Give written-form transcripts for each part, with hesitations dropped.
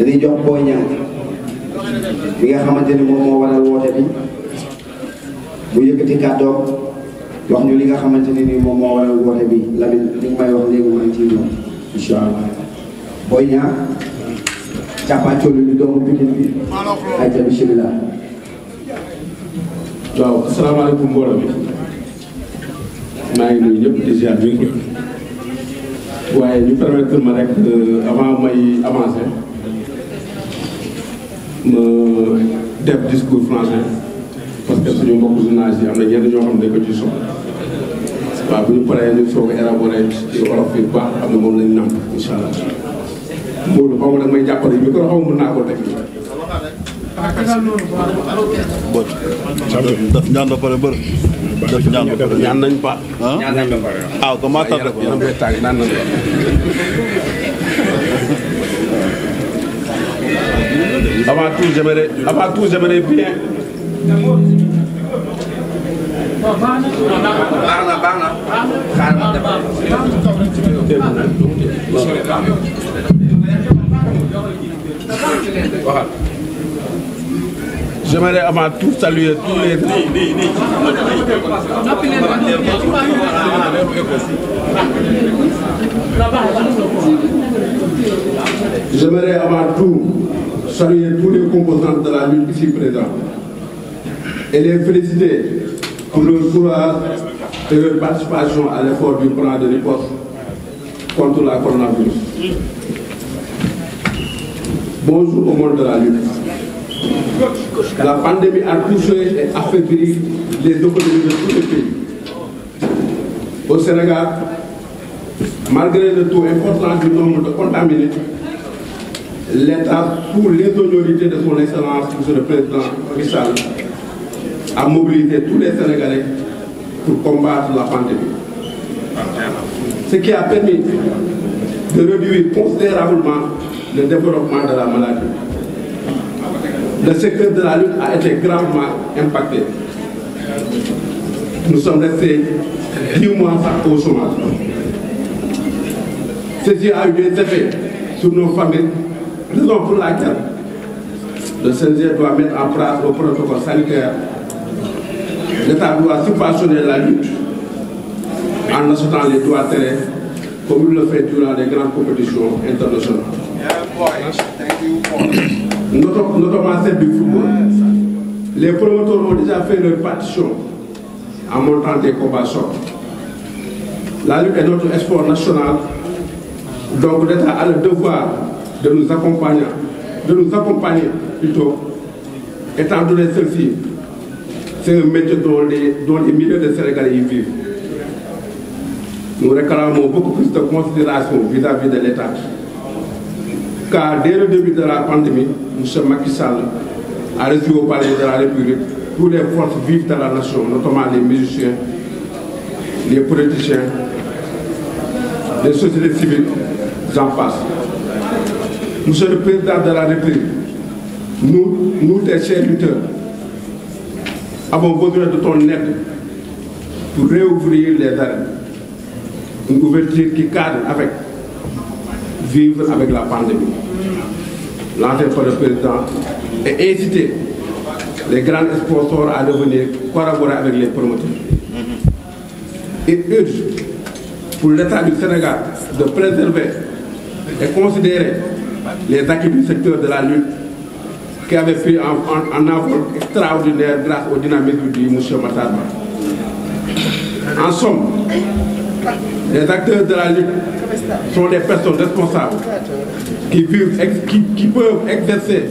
dañuy jox Boy Niang bi nga xamante ni moom moo waral woote bi bu yëkkati kàddoom wax ñu li nga xamante ni moom moo waral woote bi Lamine li nga may wax léegi maa ngi ciy ñëw incha allah Boy Niang càppaacoli bi doomu Pikine bi ay ta bismillah. waaw asalaamaaleykum mbooloo bi maa ngi nuyu ñëpp di ziar bi waaye ñu permettre ma rek avant may avancer ma def discours français parce que suñu mbokku journaliste yi am na ñenn ñoo xam ne dañ ko ci soxla waaw bu ñu paree ñu soog a élaborer ci wolof bi bu baax xam ne moom lañ namp incha allah Modou xaw ma nag may jàppale micro xaw ma mën naa ko teg daf ñaan ba pare mbër. daf ñaan ba pare ñaan nañ pa. ñaan nañ ba pare ah comment ça yaram bay tàng naan nañ avant tout j'aimerais bien. baax na xaaral ma dem. J'aimerais avant tout saluer tous les J'aimerais avant tout saluer tous les composants de la lutte ici présents et les féliciter pour leur courage et leur participation à l'effort du plan de riposte contre la coronavirus. Bonjour au monde de la lutte. La pandémie a touché et affaibli les économies de tous les pays. Au Sénégal, malgré le taux important du nombre de contaminés, l'État, sous l'ingéniosité de son Excellence, M. le Président Richard, a mobilisé tous les Sénégalais pour combattre la pandémie. Ce qui a permis de réduire considérablement le développement de la maladie. Le secteur de la lutte a été gravement impacté. Nous sommes restés 10 mois au chômage. Ceci a eu des effets sur nos familles, raison pour laquelle le CNG doit mettre en place un protocole sanitaire. L'État doit subventionner la lutte en achetant les droits terrestres comme il le fait durant les grandes compétitions internationales. Notamment celle du football. Les promoteurs ont déjà fait leur partition en montant des combats chocs. La lutte est notre sport national, donc l'État a le devoir de nous accompagner plutôt, étant donné celle-ci, c'est un métier dont les milliers de Sénégalais y vivent. Nous réclamons beaucoup plus de considération vis-à-vis de l'État. Car dès le début de la pandémie, M. Macky Sall a reçu au palais de la République toutes les forces vives de la nation, notamment les musiciens, les politiciens, les sociétés civiles, j'en passe. Monsieur le Président de la République, nous tes chers lutteurs, avons besoin de ton aide pour réouvrir les arènes. Une ouverture qui cadre avec vivre avec la pandémie. Lancer par le président et inciter les grands sponsors à devenir collaborer avec les promoteurs. Il urge pour l'État du Sénégal de préserver et considérer les acquis du secteur de la lutte qui avait pris un envol extraordinaire grâce au dynamisme du M. Matar Ba. En somme, les acteurs de la lutte sont des personnes responsables qui peuvent exercer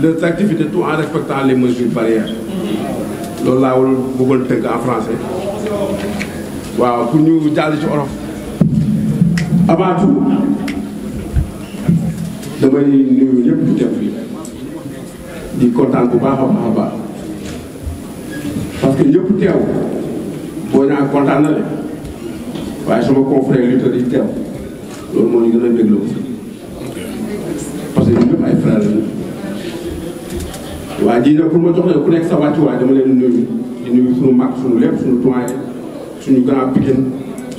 leurs activités tout en respectant les mesures barrières. loolu laa bëggoon tënk en français waaw pour ñu jàll ci olof. avant tout damay nuyu ñëpp ñu def fii di kontaan bu baax a baax a baax parce que ñëpp teew boo ñaa kontaan na leen waaye sama confrère lutteur yi teew loolu moo ñu gën a dégloo parce que ñun ñëpp ay frères lañu waaye ji nag pour ma jox leen ku nekk sa wàccuwaay dama leen nuyu di nuyu suñu mag suñu lépp suñu doyen suñu grand Pikine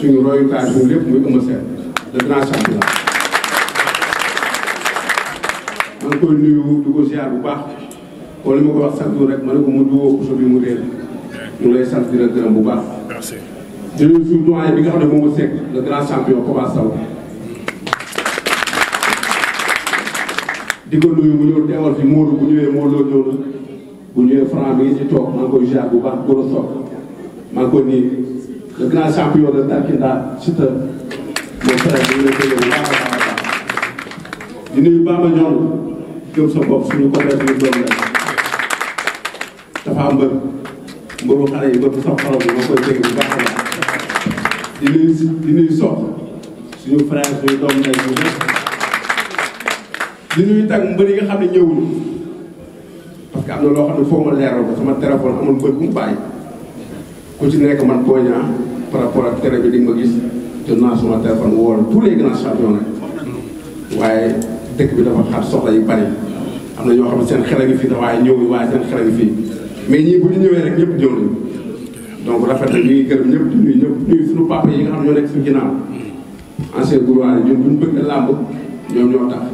suñu royukaay suñu lépp muy Eumeu Sène le grand champion koy nuyu di ko ziar bu baax kon li ma ko wax chaque jour rek ma ne ko mu woo Bousso bi mu réer ñu lay sant di la gërëm bu baax. merci. di nuyu suñu doyen bi nga xam ne moom la sekk le grand champion Papa Sow. di ko nuyu mu ñëw teewal fi Modou bu ñëwee Modou ñëw na bu ñëwee Franc mi ngi ci toog maa ngi koy ziar bu baax góor a soog maa ngi koy nii le grand champion de Tarkinda Siteu mon frère bi ñu lay déggee bu baax a baax a baax di nuyu Bamba Ñoon gëm sa bopp suñu copain suñu doom la dafa am mbëru xale yi mbëru sox xalam bi maa koy dégg bu baax a baax di nuyu sox suñu frère suñu doom lay bu nekk di nuyu tag mbër yi nga xam ne ñëwuñu parce que am na loo xam ne foo ma leeral ko sama téléphone amul mbër bu mu bàyyi ku ci nekk man Boy Niang par rapport ak télé bi di nga ma gis jot naa sama téléphone woo tous les grands champions nag waaye dëkk bi dafa xat soxla yu bari am na ñoo xam ne seen xel a ngi fii waaye ñëwuñu waaye seen xel a ngi fii mais ñii bu ñu ñëwee rek ñëpp ñëw nañu donc rafet na ñu ngi gërëm ñëpp di nuyu ñëpp nuyu suñu papa yi nga xam ne ñoo nekk suñu ginnaaw ancien gouvernement ñun bu ñu bëgg làmb ñoom ñoo tax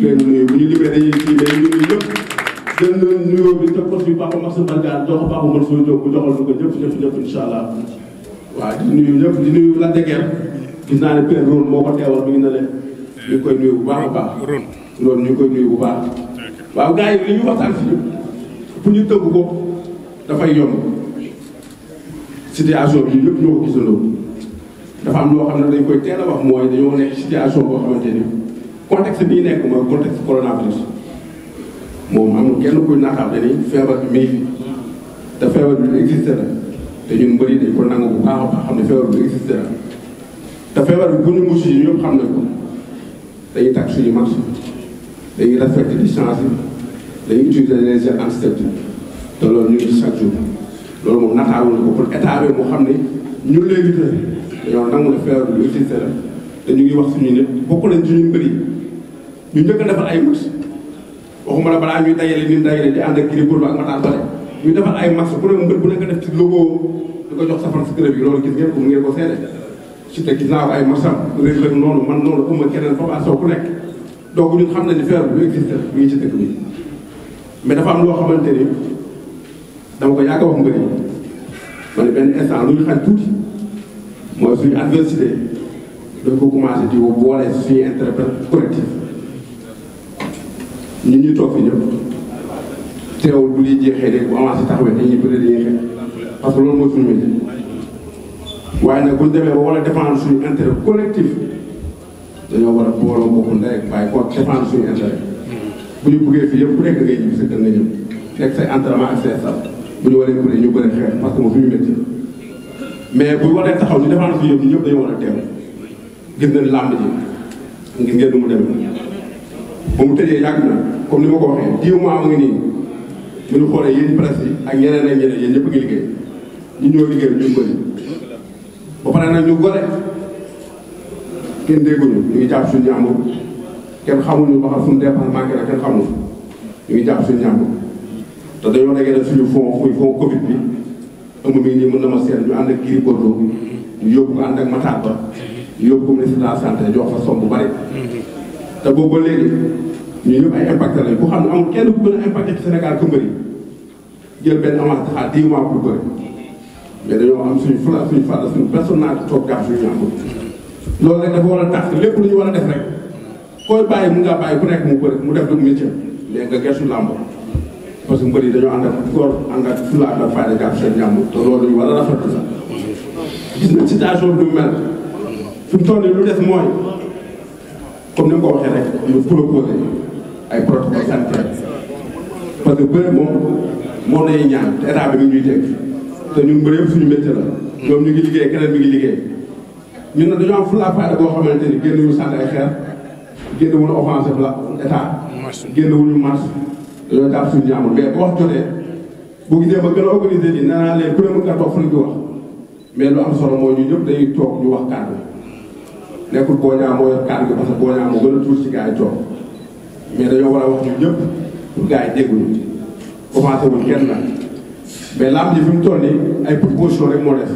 leen nuyu bu ñu limee dañuy kii day nuyu ñëpp jël na nuyoo bi teg ko suñu papa Maxime Bargane jox ko papa Mansour Diop bu joxal ko ñëpp incha allah waaw di nuyu ñëpp di nuyu la déguerre gis naa ne Père Ron moo ko teewal mi ngi ne leen ñu ngi koy nuyu bu baax a baax loolu ñu ngi koy nuyu bu baax waaw gars yi li ñu waxtaan fii pour ñu tëgg ko dafay yomb situation bi ñëpp ñoo ko gisandoo dafa am loo xam ne dañ koy teel a wax mooy dañoo nekk situation boo xamante ni contexte bii nekk mooy contexte coronavirus moom amul kenn kuy naataable ni feebar bi mi ngi fi te feebar bi existé na te ñun mbëri dañ ko nangu bu baax a baax xam ne feebar bi existé na te feebar bi bu ñu mucc yi ñëpp xam nañ ko dañuy takk suñu marché dañuy respecté distance yi dañuy utiliser les gels antiseptiques te loolu ñu ngi ci chaque jour loolu moom nataawul ko pour état bi mu xam ne ñun léegi dañoo nangu ne feebar bi existé na te ñu ngi wax suñu nit bokk nañ ci ñun mbëri ñu njëkk a defal ay max waxuma la balaa ñuy dajale ni dajale di ànd ak Gris Bordeaux ak Matar Bale ñu defal ay max bu ne mbër bu nekk def ci logo di ko jox safar si club yi loolu gis ngeen ko mu ngeen ko seede si te gis naa ko ay maxam Reug Reug noonu man noonu ëmma keneen Papa Sow ku nekk donc ñun xam nañ ne feebar bi lu existé mu ngi ci dëkk bi mais dafa am loo xamante ni dama ko yàgg a wax mbëri ma ne benn instant lu ñu xañ tuuti mooy suñu adversité dañ ko commencé di boole suñu intérêt collectif ñun ñuy toog fi ñëpp teewul bu liy jeexee léegi bu avancé taxawee dañuy bëri dañuy xeex parce que loolu mooy suñu métier waaye nag bu ñu demee ba war a défendre suñu intérêt collectif dañoo war a booloo bokk ndey ak bàyyi ko défendre suñu intérêt bu ñu bëggee fii yëpp ku nekk ngay ñibbi sa kër nga ñëw nekk say entraînement ak say staff bu ñu waree bëri ñu bëri xeex parce que moom suñu métier mais bu waree taxaw ñu défendre suñu yëpp ñëpp dañoo war a teew gis nañ làmb ji ngir ngeen du mu demee ba mu tëjee yàgg na comme ni ma ko waxee 10 mois mu ngi nii bu ñu xoolee yéen presse yi ak ñeneen ak ñeneen yéen ñëpp a ngi liggéey ñu ñoo liggéey ñu bëri ba pare nag ñu gore kenn dégguñu ñu ngi jàpp suñu ñàmbur kenn xamuñu ba xam suñu dépense manqué na kenn xamul ñu ngi jàpp suñu ñàmbur te dañoo dajale suñu fond Covid bi ëmb mi nii mën na ma seet ñu ànd ak Gris Bordeaux ñu yóbbu ko ànd ak Matar Ba ñu yóbbu ko ministre de la santé jox fa somme bu bari te boobu ba léegi ñu ñëpp ay impacté lañ ku xam ne amul kenn ku gën a impacté ci Sénégal que mbëri jël benn avance taxaar 10 mois pour bëri mais dañoo am suñu fula suñu fàlla suñu personnalité toog jàpp suñu ñàmbur loolu rek dafa war a tax lépp lu ñu war a def rek koy bàyyi mu nga bàyyi ku nekk mu bëri mu def lu métier mais nga gersu làmb parce que mbëri dañoo ànd ak góor ànd ak fula ak fayda jàpp seen ñàmbur te loolu ñu war a rafetlu sax gis na situation bi du mel fi mu toll nii lu des mooy comme ni nga ko waxee rek ñu proposé ay protocole sanitaire parce que bëri moom lañuy ñaan te état bi mi ngi ñuy teg te ñun bëri yëpp suñu métier la ñoom ñu ngi liggéey keneen mi ngi liggéey ñun nag dañoo am fulla fayda boo xamante ni génn wuñu sànni ay xeer génn wuñu offensé la état génn wuñu marche dañoo jàpp suñu ñaamul mais bu wax jotee bu gisee ba gën a organisé nii nee naa leen ku ne mën nga toog fu ñu di wax mais lu am solo mooy ñu ñëpp dañuy toog ñu wax kàddu nekkul Boy Niang moo yor kàddu gi parce que Boy Niang moo gën a tuur ci gars yi toog mais dañoo war a wax ñu ñëpp pour gars yi dégguñu commencé wuñ kenn nag mais lamb ji fi mu toll nii ay proposition rek moo def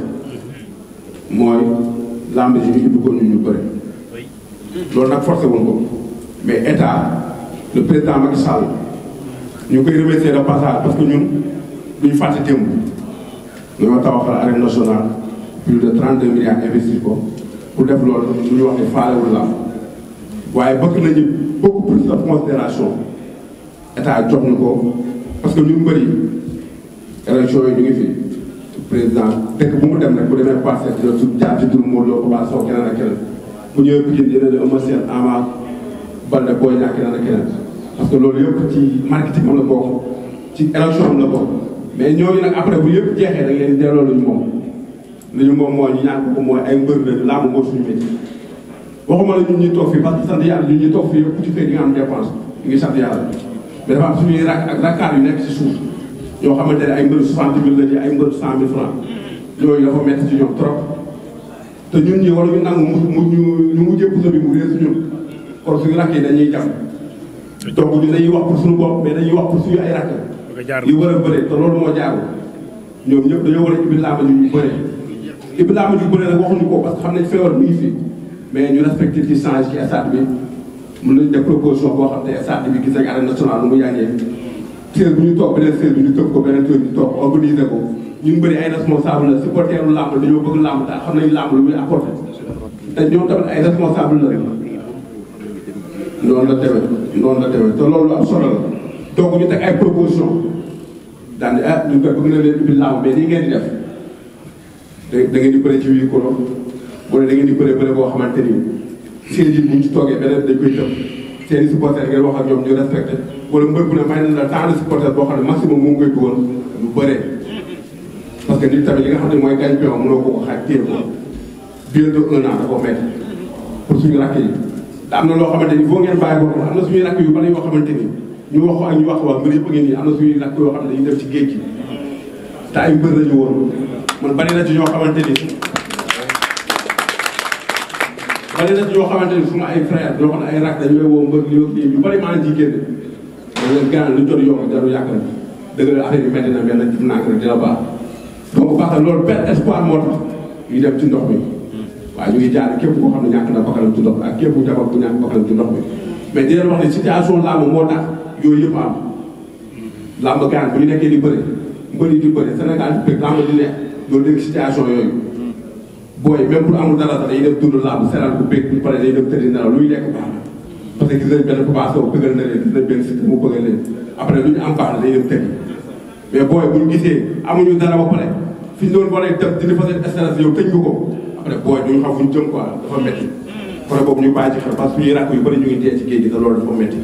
mooy lamb ji ñu ubbi ko ñu bëri loolu nag forcé wuñ ko mais état le président Macky Sall ñu koy remercier de passage parce que ñun duñu fàtte démb dañoo tabaxal arène nationale plus de 32 milliards investir ko pour def loolu lu ñu wax ne faalewul la waaye bëgg nañu beaucoup plus de considération état jox ñu ko parce que ñun bëri élection yi ñu ngi fi président dëkk bu mu dem rek bu demee passé dina jaar ci tur Modou Lo Papa Sow keneen ak keneen bu ñëwee Pikine dina ne Eumeu Sène Ama Baldé Boy Niang keneen ak keneen parce que loolu yëpp ci marketing am la bokk ci élection am la bokk mais ñooñu nag après bu yëpp jeexee da ngeen delloo lu ñu moom mooy ñu ñaan ko mooy ay mbër la laamu moo suñu métier waxuma la ñun ñuy toog fii parce que sant yàlla ñun ñuy toog fii yëpp ku ci fee di nga am dépense ñu ngi sant yàlla mais dafa am suñuy rak ak rakkaar yu nekk ci suuf ñoo xamante ne ay mbër 60 000 la ñu ay mbër 100 000 francs ñooñu dafa métti ci ñoom trop te ñun ñi waruñu nangu ñu mujjee puso bi mu réer si ñun kon suñu rakk yi dañuy jam donc ñu dañuy wax pour suñu bopp mais dañuy wax pour suñu ay rakk yi war a bëre te loolu moo jaarul ñoom ñëpp dañoo war a ibbi làmb ñu bëre ibbi làmb ñu bëre nag waxuñu ko parce que xam nañ feebar mi ngi fi mais ñu respecté ci change ci stade bi mën nañu def proposition boo xam ne stade bi gis nañ arène nationale nu mu yàggee siège bu ñu toog beneen siège bi ñu tëb ko beneen siège bi ñu toog organiser ko ñun bëri ay responsable la supporteru làmb dañoo bëgg làmb daal xam nañ làmb lu muy apporté te ñoom tamit ay responsable la noonu la demee te loolu am solo la donc ñu teg ay proposition daan ne ah ñu koy bëgg na leen ubbi làmb mais nii ngeen di def da ngeen di bëre ci wii kolo wala da ngeen di bëre boo xamante ni siège yi bu ñu ci toogee beneen dañ koy tëb seen i supporter ngeen wax ak ñoom ñu respecté wala mbër bu ne may na la temps de supporter boo xam ne maximum moom ngay dugal lu bëree parce que nit tamit li nga xam ne mooy gagne-pain mënoo ko xaaj téye ko bientôt 1 an da koo métti pour suñu rakk yi te am na loo xamante ni foo ngeen bàyyi ko am na suñuy rakk yu bari yoo xamante ni ñu wax ko ak ñu wax waa mbir yëpp a ngi nii am na suñuy rakk yoo xam ne dañuy dem ci géej gi te ay mbër lañu woon man bari na ci ñoo xamante ni suma ay frère ñoo xam ne ay rakk dañu woo mbër yu bari maa ngi ciy génn dañ leen gànnaar lu jot yomb jaru yàqal dëgg la affaire yi métti na mais nag ci nànk rek dina baax donc parce que loolu benn espoir moo tax ñu dem ci ndox mi waaye ñu ngi jaar képp koo xam ne ñàkk na bakkanam ci ndox mi ak képp ku jabar bu ñàkk bakkanam ci ndox mi mais di leen wax ne situation làmb moo tax yooyu yëpp am làmb gaan bu ñu nekkee di bëri mbëri di bëri Sénégal di bëgg làmb di nekk loolu dégg situation yooyu booy même pour amul dara sax dañuy dem dund làmb seral bu bëgg bu pare dañuy dem tëddi nelaw luy lekk baax na parce que gis nañ benn Papa Sow bëggal na leen gis nañ benn Siteu mu bëggal leen après lu ñu am baax na dañuy dem tëddi mais booy bu ñu gisee amuñu dara ba pare fi ñu doon waree dem dina fa seen stress yow tëj nga ko après booy duñu xam fu ñu jëm quoi dafa métti côté boobu ñu bàyyi ci xel parce que suñuy rakk yu bëri ñu ngi dee ci géej gi te loolu dafa métti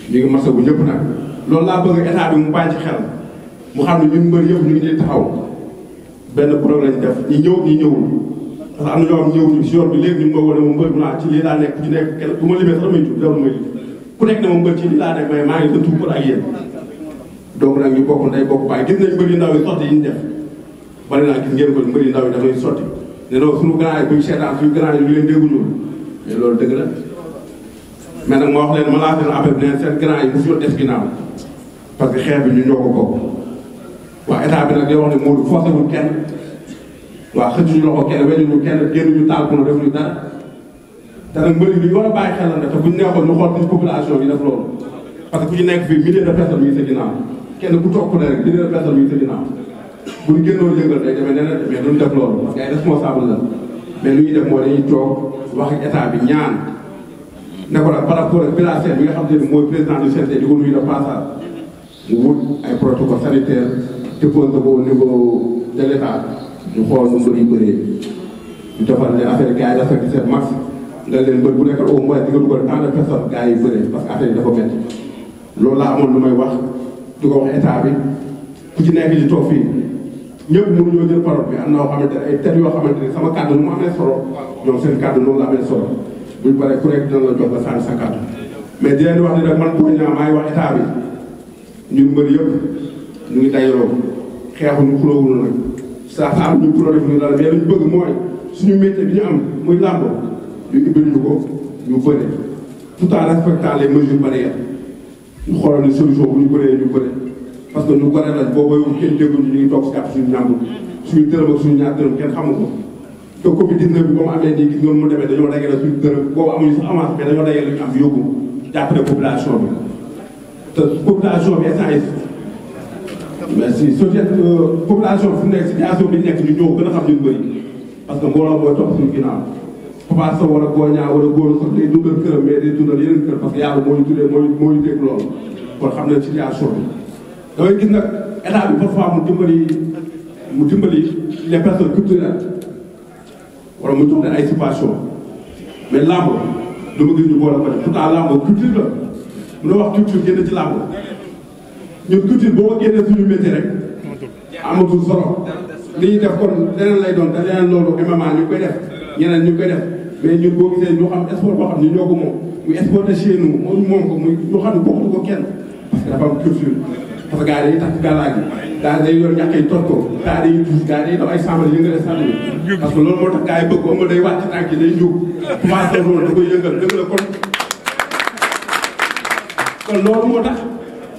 ñu ngi masa bu ñëpp nag loolu laa bëgg état bi mu bàyyi ci xel mu xam ne ñun mbër yëpp ñu ngi nii taxaw benn problème lañ def ñi ñëw ñi ñëwul parce que am na ñoo xam ñëwuñu si yoon bi léegi ñu ngi ma wane ma mbër naa ci lii laa nekk ci nekk kenn bu ma limee sax damay tudd jarul may ku nekk ne ma mbër ci lii laa nekk mais maa ngi dëntu pour ak yéen donc nag ñu bokk ndey bokk bàyyi gis nañ mbër yu ndaw yi sotti yi ñu def bari naa gis ngeen ko mbër yu ndaw yi dafay sotti ne non suñu grand yi buñ seetaan suñu grand yi ñu leen dégguñu mais loolu dëgg la mais nag ma wax leen ma lancé leen affaire bi ne seen grand yi mosu ñu def ginnaaw parce que xeex bi ñu ñoo ko bokk waa état bi nag day wax ne Modou forcé wul kenn waa xëccuñu loxo kenn weñuñu kenn génnuñu taal ko defuñu dara te nag mbëri bi ñu war a bàyyi xel la te buñ neexoon ñu xool suñu population yi def loolu parce que ku ci nekk fii milliers de personnes yi sa ginnaaw kenn ku toog ku ne rek milliers de personnes yi sa ginnaaw buñ génnoon yëngal day demee neneen mais duñ def loolu parce que ay responsable la mais lu ñuy def mooy dañuy toog wax ak état bi ñaan ne ko nag par rapport ak Birasène bi nga xam te ne mooy président du CNG di ko nuyu de passage mu wut ay protocole sanitaire déposé ko au niveau de l'état ñu xool nu mbër yi bëree ñu defal leen affaire gars yi respecté seen max nga leen mbër bu nekk au moins di nga dugal tant de personnes gars yi bëree parce que affaire yi dafa métti loolu laa amoon lu may wax di ko wax état bi ku ci nekk di toog fii ñëpp mënuñoo jël parole bi am na yoo xamante ne ay thèmes yoo xamante ne sama kàddu nu mu amee solo ñoom seen kàddu noonu la amee solo buñ paree ku nekk dina la jox la sànni sa kàddu mais di leen wax ne rek man Boy Niang maa ngi wax état bi ñun mbër yëpp ñu ngi dajaloo xeexuñu xuloowuñu nag saa am ñu xuloo def ñu dara mais luñu bëgg mooy suñu métier bi ñu am muy làmb ñu ubbil ñu ko ñu bëre tout en respectant les mesures barrières ñu xoolal ni solution bu ñu bëree ñu bëre parce que ñu gore lañ boobu yow kenn dégguñu ñu ngi toog si kàpp suñu ñàmbur suñu dërëm ak suñu ñaar dërëm kenn xamu ko te Covid 19 bi ba mu amee nii gis nga mu demee dañoo dajale suñu dërëm boobu amuñu sax avance mais dañoo dajale lu ñu am yóbbu jàppale population bi te population bi instant yi merci population bi fu nekk situation bi nekk ñu ñëw gën a xam ñu bëri parce que mbooloo mooy topp suñu ginnaaw Papa Sow wala Goña wala góor sax day dundal këram mais day dundal yeneen kër parce que yàlla moo ñu tuddee moo ñu dégg loolu kon xam nañ situation bi. damay gis nag état bi parfois mu dimbali les personnes culturelles wala mu jox leen ay situation mais làmb lu ma gis ñu boole ko def pourtant làmb culture la mun a wax culture génn ci làmb ñun culture boo ko génnee suñu métier rek amatul solo li ñuy def kon leneen lay doon te leneen loolu MMA ñu koy def ñeneen ñu koy def mais ñun boo gisee ñu xam sport boo xam ne ñoo ko moom muy sport de chez nous moom ko muy ñu xam ne bokkuñu ko kenn parce que dafa am culture parce que gars yi dañuy takk gàllaaj yi gars yi day yor ñàkk yi toj ko gars yi dañuy tuus gars yi dañuy daw ay sàmbal yëngale sànni parce que loolu moo tax gars yi bëgg ko ëmb day wàcc tànk yi day jóg commencé loolu da koy yëngal dëgg la kon loolu moo tax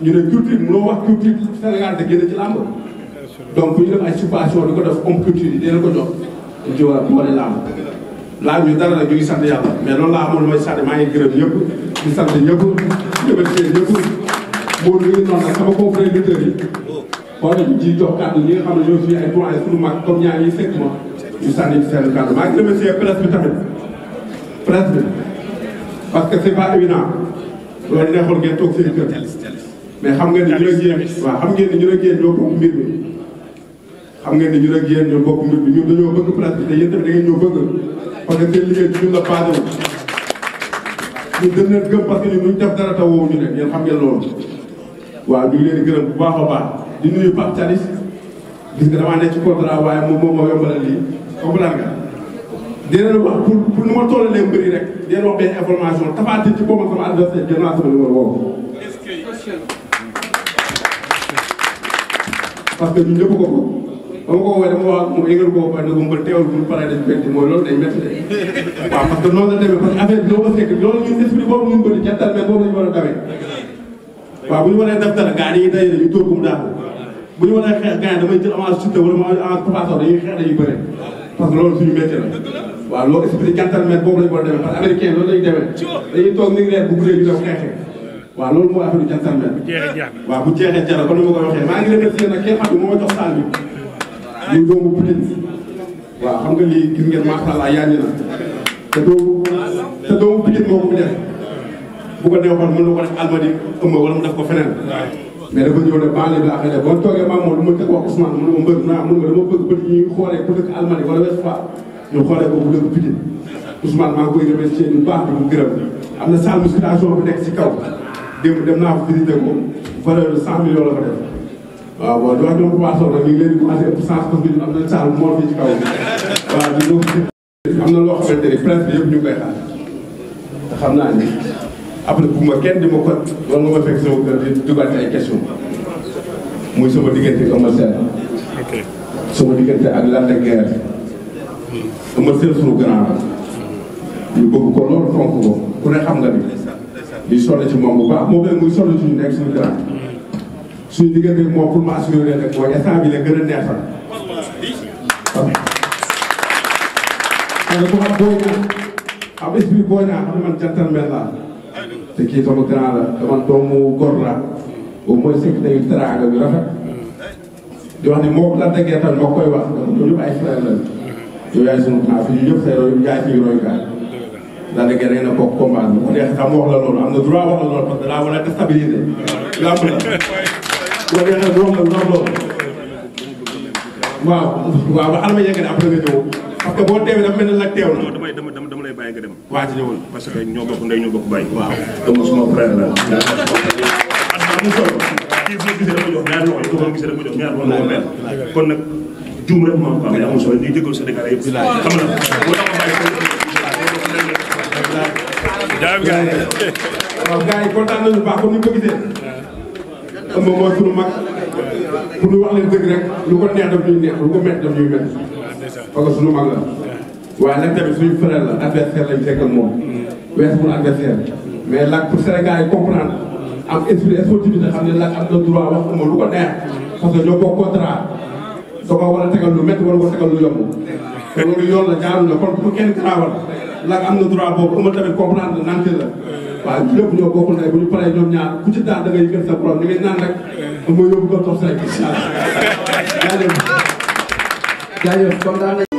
ñu ne culture mënoo wax culture Sénégal te génn ci làmb donc bu ñu def ay subvention di ko def homme culture yi dina ko jox dañ ci war a boole làmb laaj ñu dara nag ñu ngi sant yàlla mais loolu laa amoon lu may sant maa ngi gërëm ñëpp di sant ñëpp remercier ñëpp moo ngi noonu nag sama confrère lutteurs yi xool nañu ci jox kàddu ñi nga xam ne ñoo suñu ay doyen suñu mag comme ñaar yi fekk ma ñu sànni ci seen kàddu maa ngi remercier presse bi tamit presse bi parce que c'est pas évident loolu neexoon ngeen toog seen kër mais xam ngeen ni ñu ak yéen waaw xam ngeen ni ñu ak yéen ñoo bokk mbir mi xam ngeen ni ñu ak yéen ñoo bokk mbir mi ñun dañoo bëgg presse bi te yéen tamit da ngeen ñoo bëgg parce que seen liggéey ci ñun la basé wu ñun dañ leen gëm parce que ñun ñu def dara taw woowu ñu ne yéen xam ngeen loolu waaw ñu ngi leen di gërëm bu baax a baax di nuyu Pape Thialis gis nga damaa nekk ci contrat waaye moom moo yombalal lii comprendre nga di leen wax pour nu ma tollalee mbëri rek di leen wax benn information Tapha Tine ci boppam sama adversaire jël naa sama numéro boobu parce que ñun ñëpp ko ba ma ko woowee dama wax mu yëngal ko ba ne ko mbër teewul bu ñu paree dañ métti mooy loolu day métti de waaw parce que noonu la demee parce que affaire bi loo ko sekk loolu ñun esprit boobu ñun bëri jantal mais boobu la ñu war a dawee waaw bu ñu waree def dara gars yi dañuy dañuy tóor bu mu daal bu ñu waree xeex gars yi damay jël avance Siteu wala ma avance Papa Sow dañuy xeex dañuy bëre parce que loolu suñu métier la waaw loolu esprit jantal mais boobu la ñu war a demee parce que américain loolu la ñuy demee dañuy toog ni reer bu guddee ñu def xeexee waaw loolu mooy affaire jantal mais waaw bu jeexee jara kon ni ma koy waxee maa ngi remercier nag ki nga xam ne moo ma jox saal bi muy doomu Pikine waaw xam nga lii gis ngeen macha allah yaa ngi na te doomu Pikine moo ko fi def bu ko neexoon mën na ko def Almadi ëmb wala mu def ko feneen mais dafa ñëw ne banlieue bi laa koy def boo toogee maa moom lu ma teg wax Ousmane mu ne ma mbër naa mun nga dama bëgg bët ñuy xoolee ku dëkk Almadi wala West Foire ñu xoolee ko bu dëkk Pikine Ousmane maa ngi koy remercier bu baax di ko gërëm am na salle musculation bi nekk ci kaw démb dem naa fa visité ko valeur de 100 millions la fa def waaw bon di wax ñoom Papa Sow nag ñu ngi leen di commencé ëpp sens parce que am na salle moo fii ci kaw waaw di ñëw am na loo xamante ni presse bi yëpp ñu ngi koy xaar te xam naa ni après bu ma kenn di ma ko loolu nga ma fekk sama kër di dugal ci ay question muy sama diggante ak Eumeu Sène sama diggante ak Lac de Guiers Eumeu Sène suñu grand ñu bëgg ko loolu fonk ko ku ne xam nga ni di sonn ci moom bu baax moom leen muy sonn ci ñu nekk suñu grand suñu diggante moom pour ma assurer leen rek mooy instant bi la gën a neexal parce que bu xam booy naa am esprit booy naa xam ne man gentleman laa te kii sama grand la dama doomu góor la au moins sekk nañu teraanga bi rafet di wax ni moo la déggee tamit moo koy wax ñoom ñëpp ay frère la yow yaay sunu grand fi ñu ñëpp say roy yaay suñu royukaay la déggee da ngeen a bokk combat bi mu neex sax mu wax la loolu am na droit wax la loolu parce que daa war a déstabiliser lamb la boo dee nag wax la loolu waaw waaw ba alma yegg ne après nga ñëw parce que boo teewee dafa mel ne nag teew na dama lay bàyyi nga dem. waa ci ñëwoon parce que ñoo bokk ndey ñoo bokk bàyyi. waaw dama suma frère la. am solo kii boo gisee dama jox ñaari loxo yi boo gisee dama jox ñaari loxo moo mel kon nag juum rek moo ko amee amul solo di jégalu Sénégal yëpp. xam na moo tax ma bàyyi waaw gars yi kontaan nañu baax comme ni nga ko gisee. ëmb mooy sunu mag pour ñu wax leen dëgg rek lu ko neex daf ñuy neex lu ko métti daf ñuy métti parce que sunu mag la. waaye nag tamit suñu frère la adversaire lañ fekk ak moom. weesu pour adversaire mais Lac pour Sénégal yi comprendre am esprit sportivité xam ne Lac am na droit wax ko lu ko neex parce que ñoo bokk contrat da ko war a tegal lu métti wala ko tegal lu yomb te loolu yoon la jaarul la kon pour kenn garaawal Lac am na droit boobu ëmb tamit comprendre nante la waaw lépp ñoo bokk ndey bu ñu paree ñoom ñaar ku ci daan da ngay gën sa borom ni ngay naan rek mooy yóbbu ko toog sa rek incha allah jaajëf jaajëf kontaan nañ